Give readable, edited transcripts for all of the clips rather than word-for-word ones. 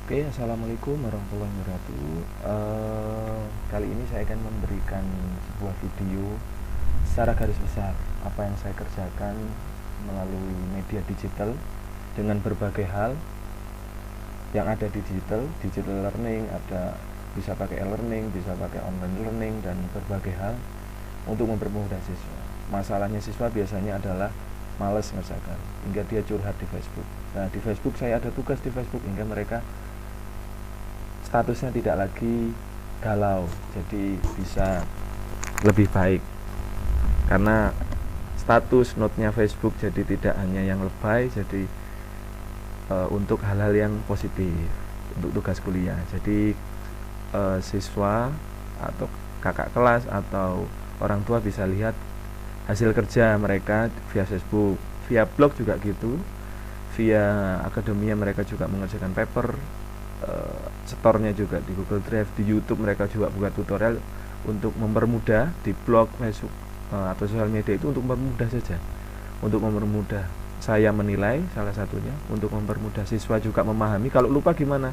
Oke, assalamualaikum warahmatullahi wabarakatuh. Kali ini saya akan memberikan sebuah video secara garis besar apa yang saya kerjakan melalui media digital dengan berbagai hal yang ada di digital learning, ada bisa pakai e-learning, bisa pakai online learning, dan berbagai hal untuk mempermudah siswa. Masalahnya siswa biasanya adalah males ngerjakan hingga dia curhat di Facebook. Nah, di Facebook saya ada tugas di Facebook hingga mereka statusnya tidak lagi galau, jadi bisa lebih baik karena status note-nya Facebook jadi tidak hanya yang lebay, jadi untuk hal-hal yang positif untuk tugas kuliah. Jadi siswa atau kakak kelas atau orang tua bisa lihat hasil kerja mereka via Facebook, via blog juga gitu, via akademia mereka juga mengerjakan paper, setornya juga di Google Drive, di YouTube mereka juga buat tutorial untuk mempermudah di blog, Facebook atau sosial media itu untuk mempermudah saja, untuk mempermudah saya menilai salah satunya, untuk mempermudah siswa juga memahami. Kalau lupa gimana?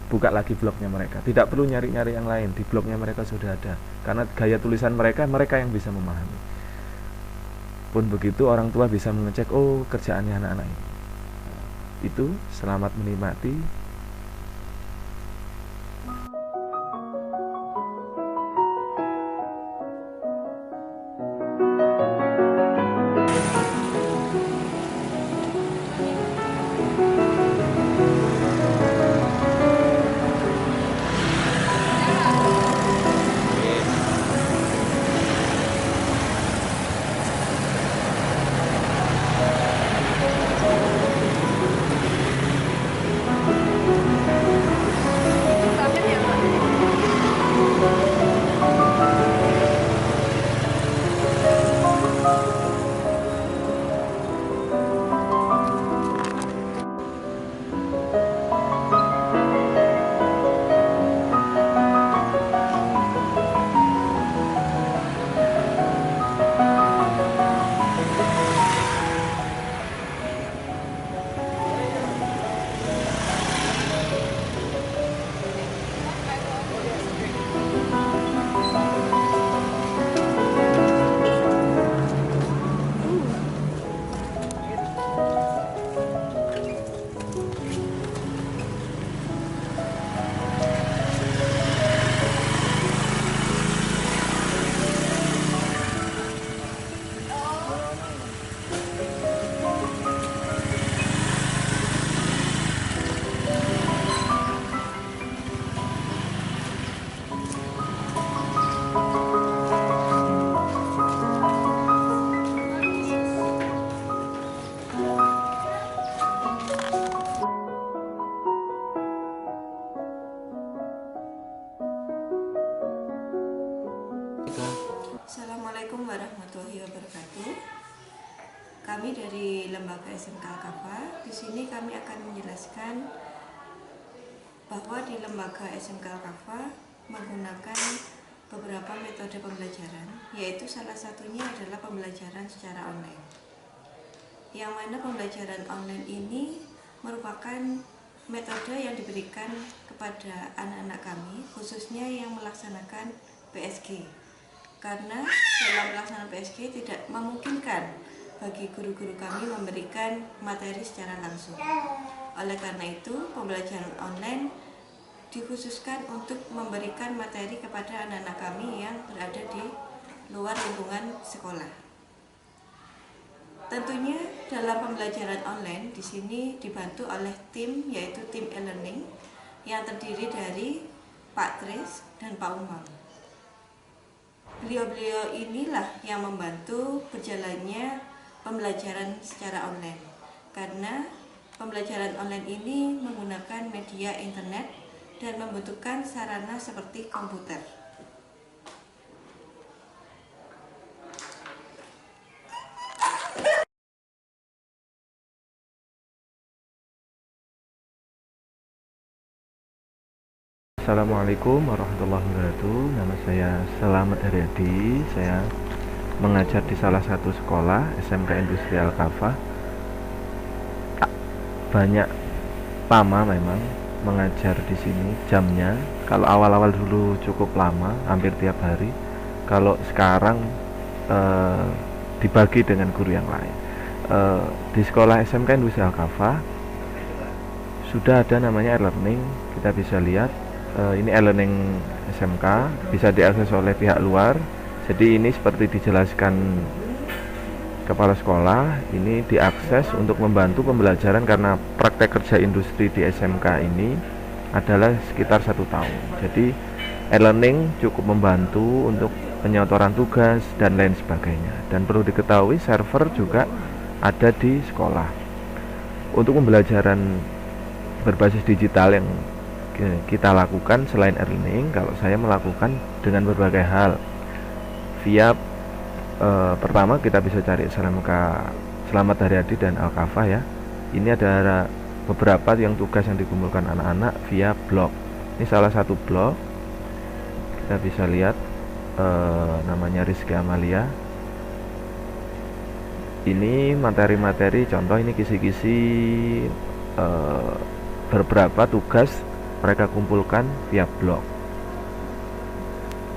Buka lagi blognya mereka, tidak perlu nyari-nyari yang lain, di blognya mereka sudah ada, karena gaya tulisan mereka yang bisa memahami. Pun begitu orang tua bisa mengecek, oh kerjaannya anak-anak ini. Itu selamat menikmati. Assalamualaikum warahmatullahi wabarakatuh. Kami dari Lembaga SMK Al-Kafah. Di sini kami akan menjelaskan bahwa di Lembaga SMK Al-Kafah menggunakan beberapa metode pembelajaran, yaitu salah satunya adalah pembelajaran secara online. Yang mana pembelajaran online ini merupakan metode yang diberikan kepada anak-anak kami, khususnya yang melaksanakan PSG. Karena dalam pelaksanaan PSG tidak memungkinkan bagi guru-guru kami memberikan materi secara langsung. Oleh karena itu, pembelajaran online dikhususkan untuk memberikan materi kepada anak-anak kami yang berada di luar lingkungan sekolah. Tentunya dalam pembelajaran online di sini dibantu oleh tim, yaitu tim e-learning yang terdiri dari Pak Tris dan Pak Umam. Beliau-beliau inilah yang membantu berjalannya pembelajaran secara online, karena pembelajaran online ini menggunakan media internet dan membutuhkan sarana seperti komputer. Assalamualaikum warahmatullahi wabarakatuh. Nama saya Selamat Haryadi. Saya mengajar di salah satu sekolah SMK Industrial Kafah. Banyak lama memang mengajar di sini jamnya. Kalau awal-awal dulu cukup lama, hampir tiap hari. Kalau sekarang dibagi dengan guru yang lain. Di sekolah SMK Industri Al-Khafa sudah ada namanya e-learning. Kita bisa lihat ini e-learning SMK, bisa diakses oleh pihak luar. Jadi ini seperti dijelaskan kepala sekolah, ini diakses untuk membantu pembelajaran karena praktek kerja industri di SMK ini adalah sekitar 1 tahun. Jadi e-learning cukup membantu untuk penyotoran tugas dan lain sebagainya. Dan perlu diketahui server juga ada di sekolah. Untuk pembelajaran berbasis digital yang kita lakukan selain e-learning, kalau saya melakukan dengan berbagai hal via pertama kita bisa cari Selamat Hari Adi dan Al-Khafa ya. Ini ada beberapa yang tugas yang dikumpulkan anak-anak via blog. Ini salah satu blog, kita bisa lihat namanya Rizky Amalia. Ini materi-materi contoh, ini kisi-kisi beberapa tugas mereka kumpulkan via blog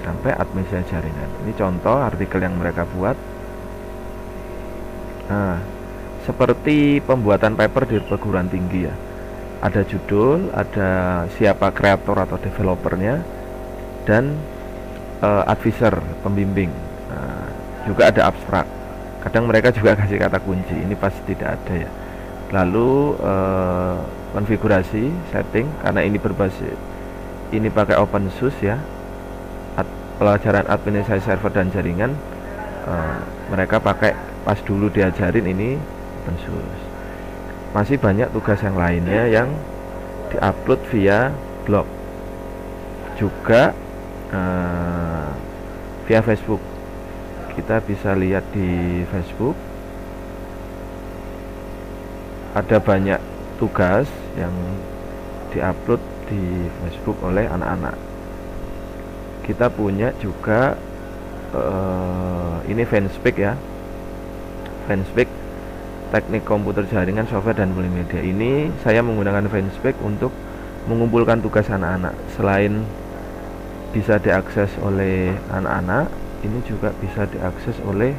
sampai administrasi jaringan. Ini contoh artikel yang mereka buat. Nah, seperti pembuatan paper di perguruan tinggi ya. Ada judul, ada siapa kreator atau developernya, dan advisor, pembimbing. Nah, juga ada abstrak. Kadang mereka juga kasih kata kunci. Ini pasti tidak ada ya. Lalu konfigurasi, setting, karena ini berbasis, ini pakai open source ya. Pelajaran administrasi server dan jaringan mereka pakai pas dulu diajarin ini open source. Masih banyak tugas yang lainnya yang diupload via blog, juga via Facebook. Kita bisa lihat di Facebook ada banyak tugas yang diupload di Facebook oleh anak-anak. Kita punya juga ini Fanspeak ya. Fanspeak, teknik komputer jaringan, software dan multimedia. Ini saya menggunakan Fanspeak untuk mengumpulkan tugas anak-anak. Selain bisa diakses oleh anak-anak, ini juga bisa diakses oleh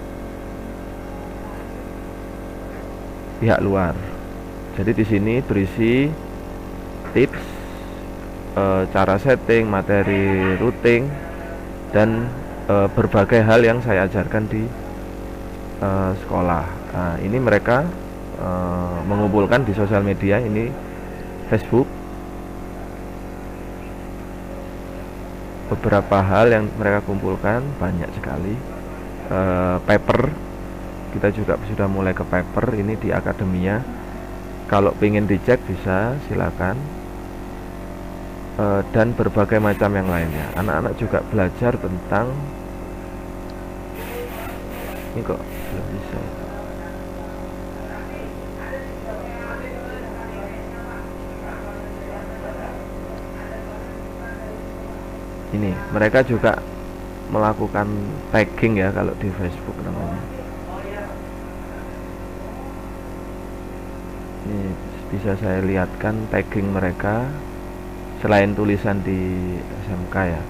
pihak luar. Jadi di sini berisi tips, cara setting, materi routing, dan berbagai hal yang saya ajarkan di sekolah. Nah, ini mereka mengumpulkan di sosial media, ini Facebook. Beberapa hal yang mereka kumpulkan banyak sekali. Paper, kita juga sudah mulai ke paper, ini di akademia. Kalau ingin dicek bisa silakan. Dan berbagai macam yang lainnya. Anak-anak juga belajar tentang ini kok belum bisa. Ini mereka juga melakukan tagging ya, kalau di Facebook namanya. Ini bisa saya lihatkan tagging mereka selain tulisan di SMK ya.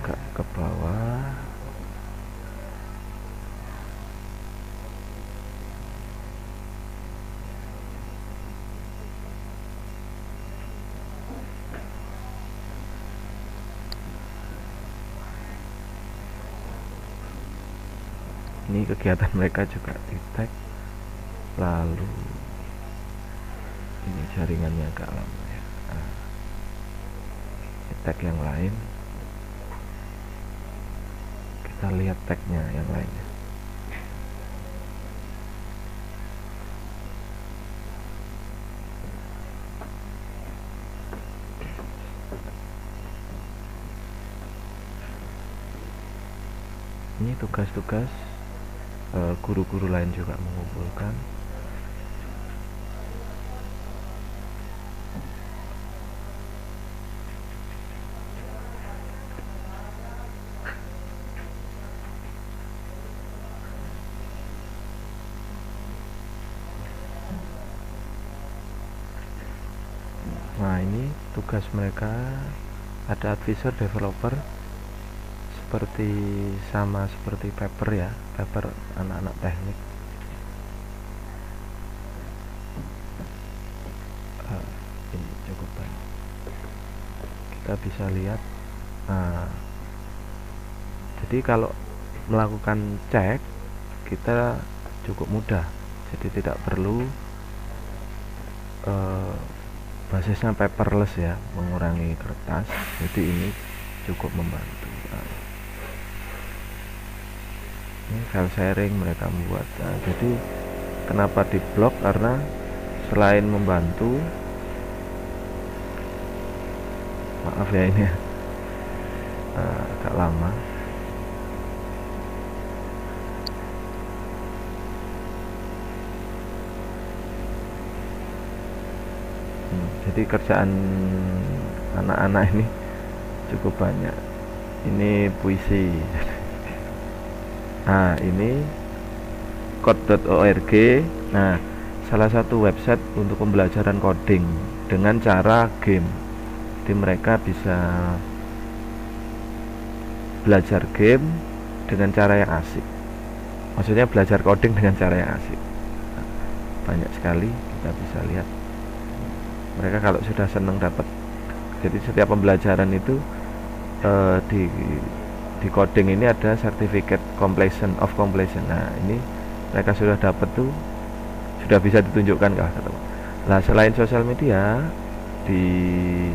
Agak ke bawah. Ini kegiatan mereka juga di tag. Lalu ini jaringannya agak lama ya. Nah, tag yang lain, kita lihat tagnya yang lainnya. Ini tugas-tugas guru-guru lain juga mengumpulkan. ini tugas mereka, ada advisor, developer, seperti sama seperti paper ya, paper anak-anak teknik. Ini cukup banyak, kita bisa lihat. Nah, jadi kalau melakukan cek kita cukup mudah, jadi tidak perlu basisnya paperless ya, mengurangi kertas, jadi ini cukup membantu. Nah, ini file sharing mereka membuat. Nah, jadi kenapa di blog, karena selain membantu, maaf ya ini agak lama. Jadi kerjaan anak-anak ini cukup banyak. Ini puisi. Nah, ini code.org. Nah, salah satu website untuk pembelajaran coding dengan cara game. Jadi mereka bisa belajar game dengan cara yang asik. Maksudnya belajar coding dengan cara yang asik. Nah, banyak sekali, kita bisa lihat. Mereka kalau sudah senang dapat, jadi setiap pembelajaran itu di coding ini ada certificate completion of completion. Nah, ini mereka sudah dapat tuh, sudah bisa ditunjukkan kah? Nah, selain sosial media, di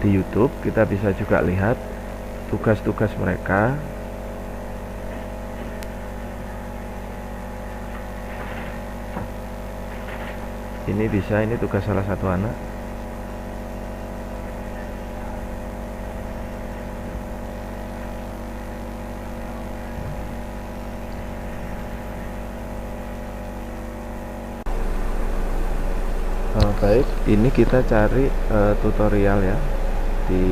YouTube kita bisa juga lihat tugas-tugas mereka. Ini bisa, ini tugas salah satu anak. Baik, ini kita cari tutorial ya di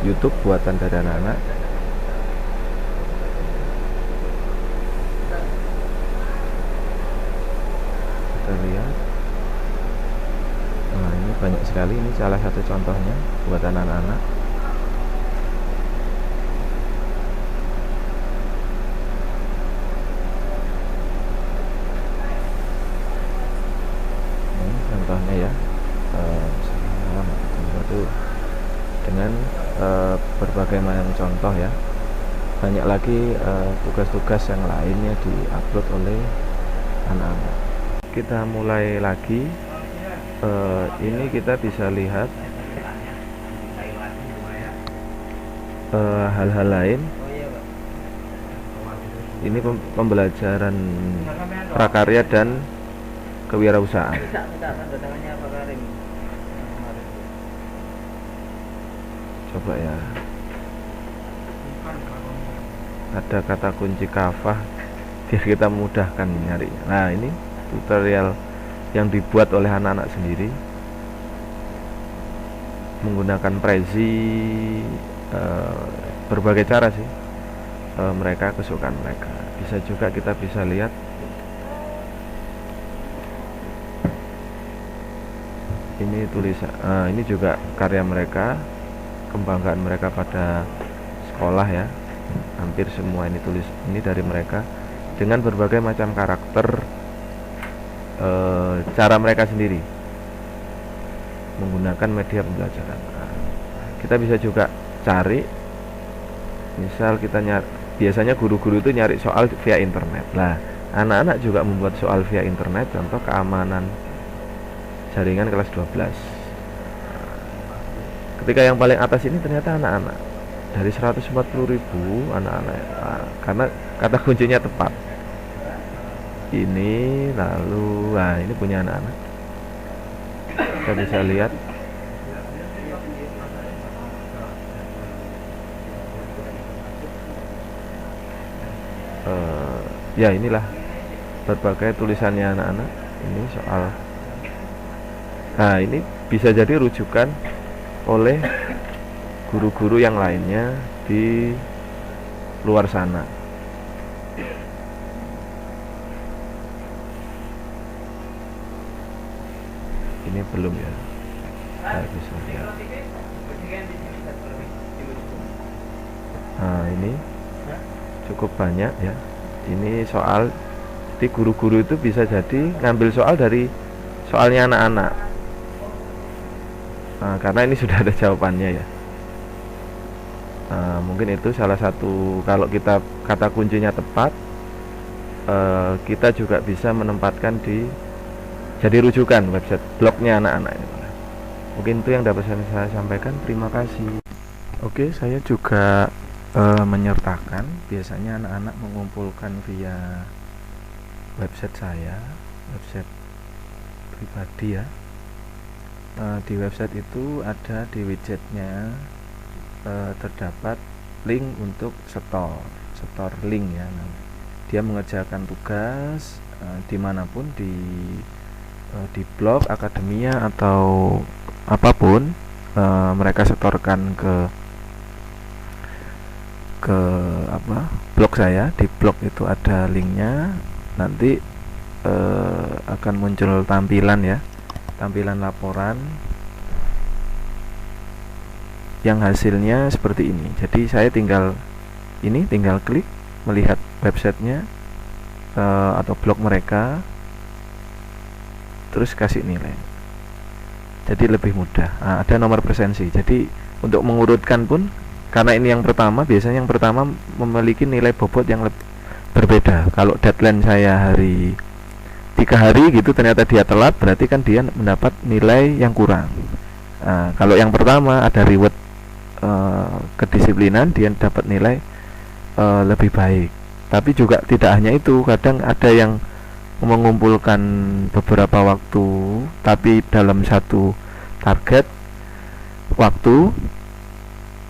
YouTube buatan dari anak-anak. Kita lihat. Nah, ini banyak sekali, ini salah satu contohnya buatan anak-anak. Ini contohnya ya, dengan berbagai macam contoh ya. Banyak lagi tugas-tugas yang lainnya diupload oleh anak-anak. Kita mulai lagi. Ini kita bisa lihat hal-hal lain. Ini pembelajaran prakarya dan kewirausahaan. Coba ya, ada kata kunci kafah biar kita mudahkan nyarinya. Nah, ini tutorial yang dibuat oleh anak-anak sendiri menggunakan Prezi, berbagai cara sih, mereka kesukaan mereka. Bisa juga kita bisa lihat ini tulisan, ini juga karya mereka, kebanggaan mereka pada sekolah ya. Hampir semua ini ini dari mereka dengan berbagai macam karakter. Cara mereka sendiri menggunakan media pembelajaran. Kita bisa juga cari, misal kita biasanya guru-guru itu nyari soal via internet. Nah, anak-anak juga membuat soal via internet, contoh keamanan jaringan kelas 12. Ketika yang paling atas ini ternyata anak-anak, dari 140.000 anak-anak, karena kata kuncinya tepat. Ini lalu, nah ini punya anak-anak, kita bisa lihat. Ya, inilah berbagai tulisannya anak-anak. Ini soal, nah ini bisa jadi rujukan oleh guru-guru yang lainnya di luar sana. Ini belum ya, saya bisa lihat. Nah, ini cukup banyak ya. Ini soal, jadi guru-guru itu bisa jadi ngambil soal dari soalnya anak-anak. Nah, karena ini sudah ada jawabannya ya. Nah, mungkin itu salah satu, kalau kita kata kuncinya tepat, kita juga bisa menempatkan di jadi rujukan website blognya anak-anak. Mungkin itu yang dapat saya sampaikan. Terima kasih. Oke, saya juga menyertakan, biasanya anak-anak mengumpulkan via website saya, website pribadi ya. Di website itu ada di widgetnya terdapat link untuk store link ya. Dia mengerjakan tugas dimanapun di blog, akademia atau apapun, mereka setorkan ke blog saya. Di blog itu ada linknya, nanti akan muncul tampilan ya, tampilan laporan yang hasilnya seperti ini. Jadi saya tinggal klik melihat websitenya atau blog mereka, terus kasih nilai. Jadi lebih mudah. Ada nomor presensi. Jadi untuk mengurutkan pun, karena ini yang pertama, biasanya yang pertama memiliki nilai bobot yang berbeda. Kalau deadline saya 3 hari gitu, ternyata dia telat, berarti kan dia mendapat nilai yang kurang. Kalau yang pertama ada reward kedisiplinan, dia dapat nilai lebih baik. Tapi juga tidak hanya itu, kadang ada yang mengumpulkan beberapa waktu, tapi dalam satu target waktu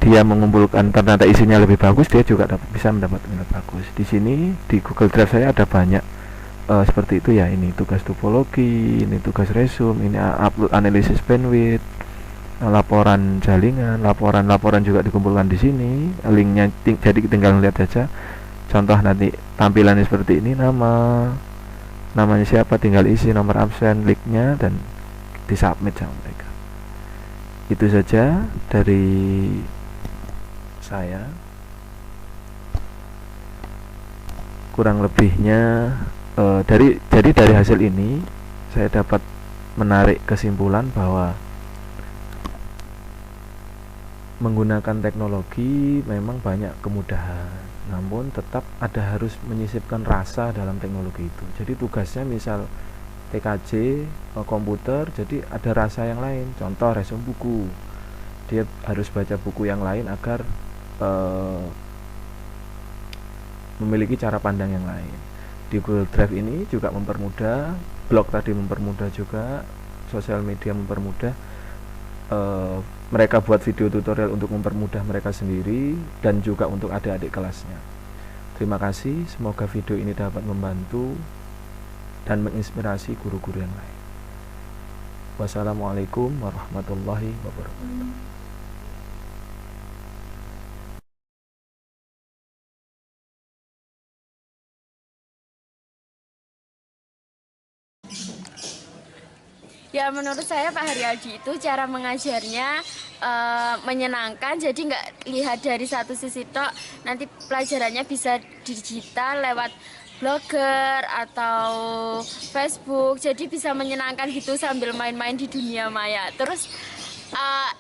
dia mengumpulkan, ternyata isinya lebih bagus, dia juga bisa mendapat nilai bagus. Di sini di Google Drive saya ada banyak seperti itu ya. Ini tugas topologi, ini tugas resume, ini upload analisis bandwidth, laporan jaringan, laporan juga dikumpulkan di sini. Linknya jadi tinggal lihat aja. Contoh nanti tampilannya seperti ini, namanya siapa, tinggal isi nomor absen, linknya, dan disubmit sama mereka. Itu saja dari saya. Kurang lebihnya dari hasil ini saya dapat menarik kesimpulan bahwa menggunakan teknologi memang banyak kemudahan, namun tetap harus menyisipkan rasa dalam teknologi itu. Jadi tugasnya misal TKJ komputer, jadi ada rasa yang lain. Contoh resume buku, dia harus baca buku yang lain agar memiliki cara pandang yang lain. Di Google Drive ini juga mempermudah, blog tadi mempermudah juga, sosial media mempermudah. Mereka buat video tutorial untuk mempermudah mereka sendiri dan juga untuk adik-adik kelasnya. Terima kasih, semoga video ini dapat membantu dan menginspirasi guru-guru yang lain. Wassalamualaikum warahmatullahi wabarakatuh. Ya, menurut saya Pak Haryadi itu cara mengajarnya menyenangkan, jadi nggak lihat dari satu sisi tok. Nanti pelajarannya bisa digital lewat blogger atau Facebook, jadi bisa menyenangkan gitu sambil main-main di dunia maya. Terus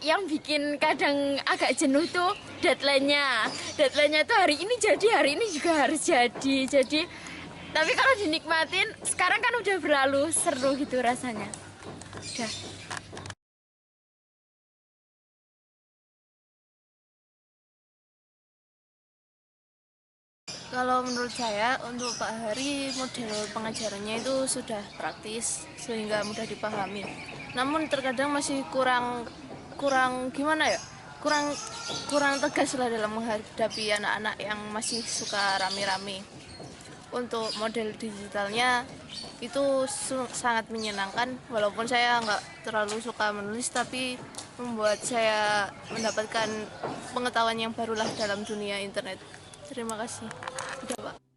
yang bikin kadang agak jenuh tuh deadline-nya tuh hari ini jadi, hari ini juga harus jadi. Tapi kalau dinikmatin, sekarang kan udah berlalu, seru gitu rasanya. Udah. Kalau menurut saya, untuk Pak Hari, model pengajarannya itu sudah praktis sehingga mudah dipahami. Namun terkadang masih kurang gimana ya? Kurang tegas lah dalam menghadapi anak-anak yang masih suka rame-rame. Untuk model digitalnya itu sangat menyenangkan, walaupun saya nggak terlalu suka menulis, tapi membuat saya mendapatkan pengetahuan yang barulah dalam dunia internet. Terima kasih. Udah, Pak.